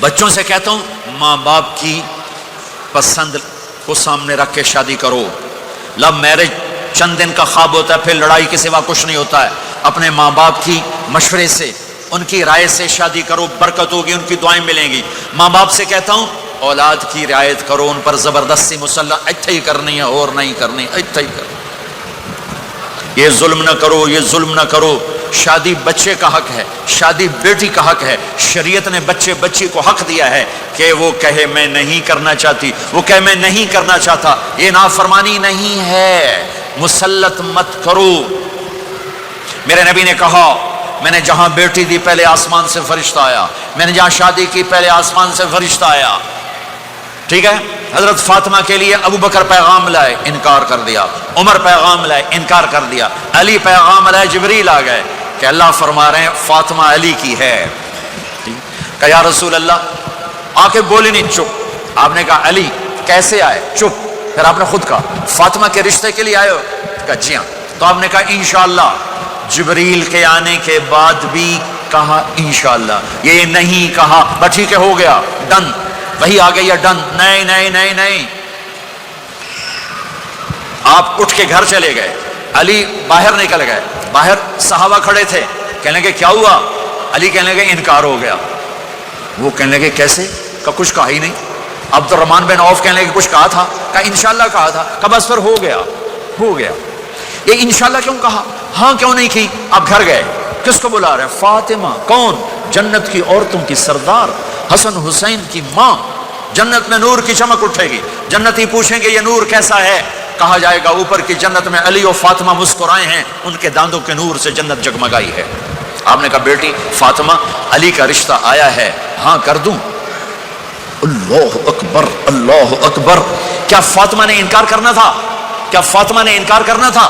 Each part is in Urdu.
بچوں سے کہتا ہوں ماں باپ کی پسند کو سامنے رکھ کے شادی کرو. لو میرج چند دن کا خواب ہوتا ہے، پھر لڑائی کے سوا کچھ نہیں ہوتا ہے. اپنے ماں باپ کی مشورے سے، ان کی رائے سے شادی کرو، برکت ہوگی، ان کی دعائیں ملیں گی. ماں باپ سے کہتا ہوں اولاد کی رعایت کرو، ان پر زبردستی مسلح اتھے ہی کرنی ہے اور نہیں کرنی، اتھے ہی کرنی. یہ ظلم نہ کرو، یہ ظلم نہ کرو. شادی بچے کا حق ہے، شادی بیٹی کا حق ہے. شریعت نے بچی کو حق دیا ہے کہ وہ کہے میں نہیں کرنا چاہتی، وہ کہے میں نہیں کرنا چاہتا. یہ نافرمانی نہیں ہے، مسلط مت کرو. میرے نبی نے کہا میں نے جہاں بیٹی دی پہلے آسمان سے فرشتہ آیا، میں نے جہاں شادی کی پہلے آسمان سے فرشتہ آیا. ٹھیک ہے. حضرت فاطمہ کے لیے ابو بکر پیغام لائے، انکار کر دیا. عمر پیغام لائے، انکار کر دیا. علی پیغام لائے، جبریل آ گئے کہ اللہ فرما رہے ہیں فاطمہ علی کی ہے. کہ یا رسول اللہ، آ کے بولے نہیں، چپ. آپ نے کہا علی کیسے آئے؟ چپ. پھر آپ نے خود کہا فاطمہ کے رشتے کے لیے آئے ہو؟ کہا جی ہاں. تو آپ نے کہا انشاءاللہ. جبریل کے آنے کے بعد بھی کہا انشاءاللہ، یہ نہیں کہا بس ٹھیک ہے ہو گیا ڈن، وہی آ گئی ہے ڈن. نہیں نہیں نہیں نہیں. آپ اٹھ کے گھر چلے گئے، علی باہر نکل گئے. باہر صحابہ کھڑے تھے، کہنے لگے کیا ہوا؟ علی کہنے لگے انکار ہو گیا. وہ کہنے لگے کیسے؟ کہ کچھ کہا ہی نہیں. عبد الرحمن بن عوف کہنے لگے کچھ کہا تھا؟ کہ انشاءاللہ کہا تھا. کہ بس پھر ہو گیا ہو گیا. یہ انشاءاللہ کیوں کہا؟ ہاں کیوں نہیں کی؟ آپ گھر گئے، کس کو بلا رہے ہیں؟ فاطمہ. کون؟ جنت کی عورتوں کی سردار، حسن حسین کی ماں. جنت میں نور کی چمک اٹھے گی. جنتی پوچھیں گے یہ نور کیسا ہے؟ کہا جائے گا اوپر کی جنت میں علی و فاطمہ مسکرائے ہیں، ان کے داندوں کے نور سے جنت جگمگائی ہے. آپ نے کہا بیٹی فاطمہ علی کا رشتہ آیا ہے، ہاں کر دوں؟ اللہ اکبر اللہ اکبر. کیا فاطمہ نے انکار کرنا تھا؟ کیا فاطمہ نے انکار کرنا تھا؟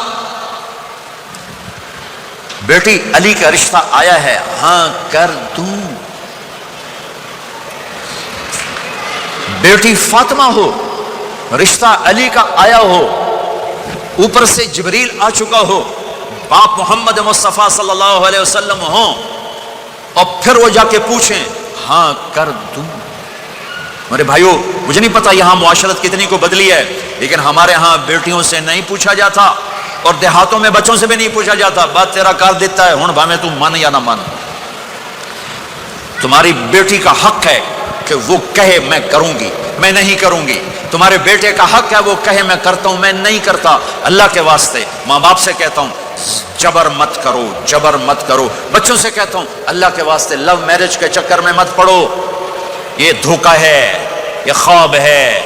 بیٹی علی کا رشتہ آیا ہے، ہاں کر دوں. بیٹی فاطمہ ہو، رشتہ علی کا آیا ہو، اوپر سے جبریل آ چکا ہو، باپ محمد مصطفیٰ صلی اللہ علیہ وسلم ہوں، اور پھر وہ جا کے پوچھیں ہاں کر دوں. میرے بھائیو مجھے نہیں پتا یہاں معاشرت کتنی کو بدلی ہے، لیکن ہمارے ہاں بیٹیوں سے نہیں پوچھا جاتا، اور دیہاتوں میں بچوں سے بھی نہیں پوچھا جاتا. بات تیرا کر دیتا ہے ہوں بھاویں تو من یا نہ من. تمہاری بیٹی کا حق ہے کہ وہ کہے میں کروں گی، میں نہیں کروں گی. تمہارے بیٹے کا حق ہے وہ کہے میں کرتا ہوں، میں نہیں کرتا. اللہ کے واسطے ماں باپ سے کہتا ہوں جبر مت کرو، جبر مت کرو. بچوں سے کہتا ہوں اللہ کے واسطے لو میرج کے چکر میں مت پڑو. یہ دھوکہ ہے، یہ خواب ہے،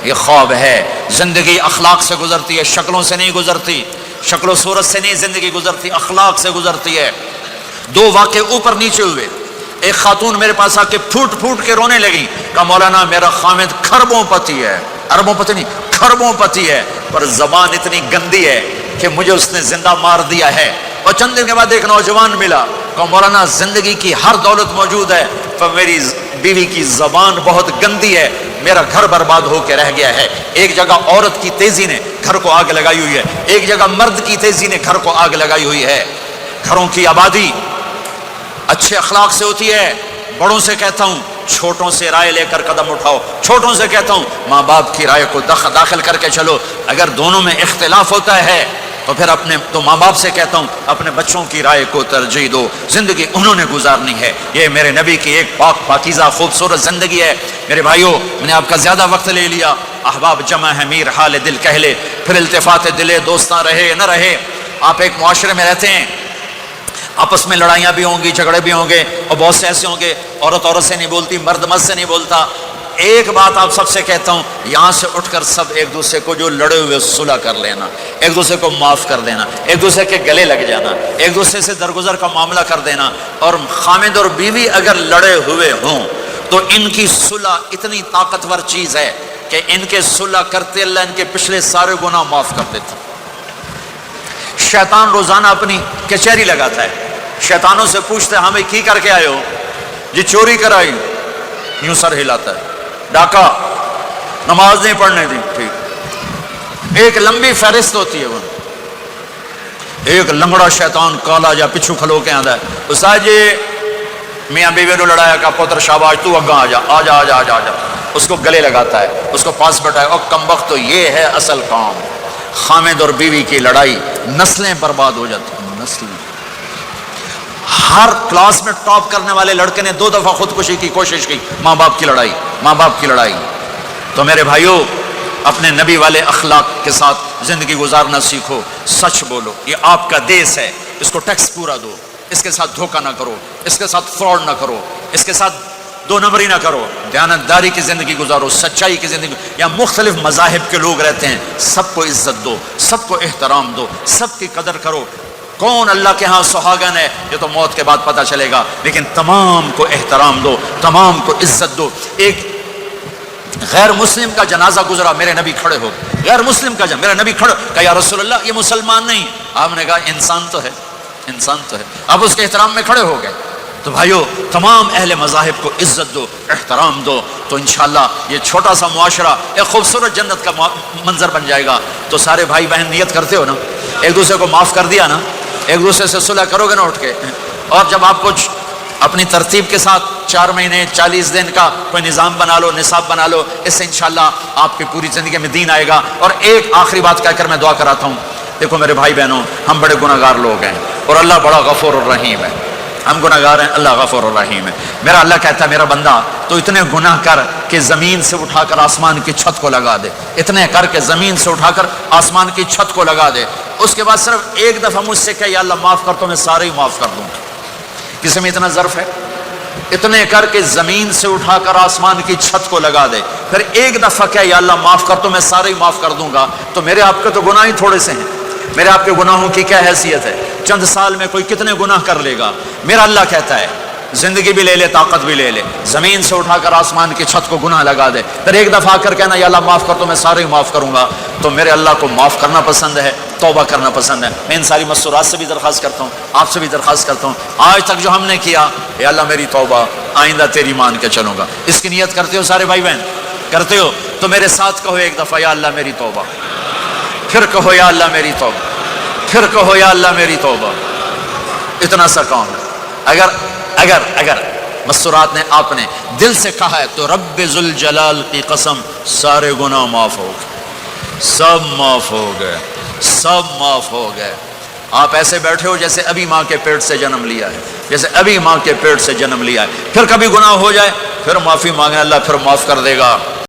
یہ خواب ہے. زندگی اخلاق سے گزرتی ہے، شکلوں سے نہیں گزرتی. شکل و صورت سے نہیں زندگی گزرتی، اخلاق سے گزرتی ہے. دو واقعے اوپر نیچے ہوئے. ایک خاتون میرے پاس آ کے پھوٹ پھوٹ کے رونے لگی. کہا مولانا میرا خامد کھربوں پتی ہے، اربوں پتی نہیں کھربوں پتی ہے، پر زبان اتنی گندی ہے کہ مجھے اس نے زندہ مار دیا ہے. اور چند دن کے بعد ایک نوجوان ملا. کہا مولانا زندگی کی ہر دولت موجود ہے پر میری بیوی کی زبان بہت گندی ہے، میرا گھر برباد ہو کے رہ گیا ہے. ایک جگہ عورت کی تیزی نے گھر کو آگ لگائی ہوئی ہے، ایک جگہ مرد کی تیزی نے گھر کو آگ لگائی ہوئی ہے. گھروں کی آبادی اچھے اخلاق سے ہوتی ہے. بڑوں سے کہتا ہوں چھوٹوں سے رائے لے کر قدم اٹھاؤ. چھوٹوں سے کہتا ہوں ماں باپ کی رائے کو داخل کر کے چلو. اگر دونوں میں اختلاف ہوتا ہے تو پھر تو ماں باپ سے کہتا ہوں اپنے بچوں کی رائے کو ترجیح دو. زندگی انہوں نے گزارنی ہے. یہ میرے نبی کی ایک پاکیزہ خوبصورت زندگی ہے. میرے بھائیوں میں نے آپ کا زیادہ وقت لے لیا. احباب جمع ہے میر حال دل کہہ لے، پھر التفات دلے دوستاں رہے نہ رہے. آپ ایک معاشرے میں رہتے ہیں، آپس میں لڑائیاں بھی ہوں گی، جھگڑے بھی ہوں گے، اور بہت سے ایسے ہوں گے عورت عورت سے نہیں بولتی، مرد مرد سے نہیں بولتا. ایک بات آپ سب سے کہتا ہوں، یہاں سے اٹھ کر سب ایک دوسرے کو جو لڑے ہوئے صلح کر لینا، ایک دوسرے کو معاف کر دینا، ایک دوسرے کے گلے لگ جانا، ایک دوسرے سے درگزر کا معاملہ کر دینا. اور خامد اور بیوی اگر لڑے ہوئے ہوں تو ان کی صلح اتنی طاقتور چیز ہے کہ ان کے صلح کرتے اللہ ان کے پچھلے سارے گناہ معاف کر دیتا. شیطان روزانہ اپنی کچہری لگاتا ہے، شیطانوں سے پوچھتے ہیں ہمیں کی کر کے آئے ہو؟ جی چوری کرائی. یوں سر ہلاتا ہے. ڈاکہ، نماز نہیں پڑھنے دی. ٹھیک. ایک لمبی فہرست ہوتی ہے. وہ ایک لنگڑا شیطان کالا جا پچھو کھلو کے آتا ہے، استاد جی میاں بیوی نے لڑایا، کہا پتر شاباش تو اگاں آ جا آ جا آ جا آ جا آ جا، اس کو گلے لگاتا ہے، اس کو پاس بٹھائے، اور کمبخت تو یہ ہے اصل کام، خامد اور بیوی کی لڑائی، نسلیں برباد ہو جاتی ہیں، نسلیں۔ ہر کلاس میں ٹاپ کرنے والے لڑکے نے 2 دفعہ خودکشی کی کوشش کی، ماں باپ کی لڑائی، ماں باپ کی لڑائی۔ تو میرے بھائیوں، اپنے نبی والے اخلاق کے ساتھ زندگی گزارنا سیکھو، سچ بولو، یہ آپ کا دیس ہے، اس کو ٹیکس پورا دو، اس کے ساتھ دھوکہ نہ کرو، اس کے ساتھ فراڈ نہ کرو، اس کے ساتھ 2 نمبری نہ کرو، دیانتداری کی زندگی گزارو، سچائی کی زندگی۔ یا مختلف مذاہب کے لوگ رہتے ہیں، سب کو عزت دو، سب کو احترام دو، سب کی قدر کرو۔ کون اللہ کے ہاں سہاگن ہے یہ تو موت کے بعد پتہ چلے گا، لیکن تمام کو احترام دو، تمام کو عزت دو۔ ایک غیر مسلم کا جنازہ گزرا، میرے نبی کھڑے ہو گئے، غیر مسلم کا میرا نبی کھڑے، کہا یا رسول اللہ یہ مسلمان نہیں، آپ نے کہا انسان تو ہے، انسان تو ہے، آپ اس کے احترام میں کھڑے ہو گئے۔ تو بھائیو، تمام اہل مذاہب کو عزت دو، احترام دو، تو انشاءاللہ یہ چھوٹا سا معاشرہ ایک خوبصورت جنت کا منظر بن جائے گا۔ تو سارے بھائی بہن نیت کرتے ہو نا، ایک دوسرے کو معاف کر دیا نا، ایک دوسرے سے صلح کرو گے نا اٹھ کے، اور جب آپ کچھ اپنی ترتیب کے ساتھ 4 مہینے 40 دن کا کوئی نظام بنا لو، نصاب بنا لو، اس سے انشاءاللہ آپ کی پوری زندگی میں دین آئے گا۔ اور ایک آخری بات کہہ کر میں دعا کراتا ہوں، دیکھو میرے بھائی بہنوں، ہم بڑے گناہ گار لوگ ہیں اور اللہ بڑا غفور الرحیم ہے، ہم گناہ گار ہیں، اللہ غفور الرحیم ہے۔ میرا اللہ کہتا ہے میرا بندہ تو اتنے گناہ کر کہ زمین سے اٹھا کر آسمان کی چھت کو لگا دے، اتنے کر کے زمین سے اٹھا کر آسمان کی چھت کو لگا دے، اس کے بعد صرف ایک دفعہ مجھ سے کہ یا اللہ معاف کر، تو میں سارے ہی معاف کر دوں گا۔ کسی میں اتنا ظرف ہے؟ اتنے کر کے زمین سے اٹھا کر آسمان کی چھت کو لگا دے، پھر ایک دفعہ کہ یا اللہ معاف کر، تو میں سارے ہی معاف کر دوں گا۔ تو میرے آپ کے تو گناہ ہی تھوڑے سے ہیں، میرے آپ کے گناہوں کی کیا حیثیت ہے؟ چند سال میں کوئی کتنے گناہ کر لے گا۔ میرا اللہ کہتا ہے زندگی بھی لے لے، طاقت بھی لے لے، زمین سے اٹھا کر آسمان کی چھت کو گناہ لگا دے، پھر ایک دفعہ آ کر کہنا یا اللہ معاف کر، تو میں سارے ہی معاف کروں گا۔ تو میرے اللہ کو معاف کرنا پسند ہے، توبہ کرنا پسند ہے۔ میں ان ساری مستورات سے بھی درخواست کرتا ہوں، آپ سے بھی درخواست کرتا ہوں، آج تک جو ہم نے کیا، یا اللہ میری توبہ، آئندہ تیری مان کے چلوں گا۔ اس کی نیت کرتے ہو سارے بھائی بہن؟ کرتے ہو تو میرے ساتھ کہو ایک دفعہ یا اللہ میری توبہ، پھر کہو یا اللہ میری توبہ، پھر کہو یا اللہ میری توبہ۔ اتنا سا کام ہے۔ اگر مستورات نے آپ نے دل سے کہا ہے تو رب ذوالجلال کی قسم سارے گناہ معاف ہو گئے، سب معاف ہو گئے، سب معاف ہو گئے۔ آپ ایسے بیٹھے ہو جیسے ابھی ماں کے پیٹ سے جنم لیا ہے، جیسے ابھی ماں کے پیٹ سے جنم لیا ہے۔ پھر کبھی گناہ ہو جائے پھر معافی مانگے، اللہ پھر معاف کر دے گا۔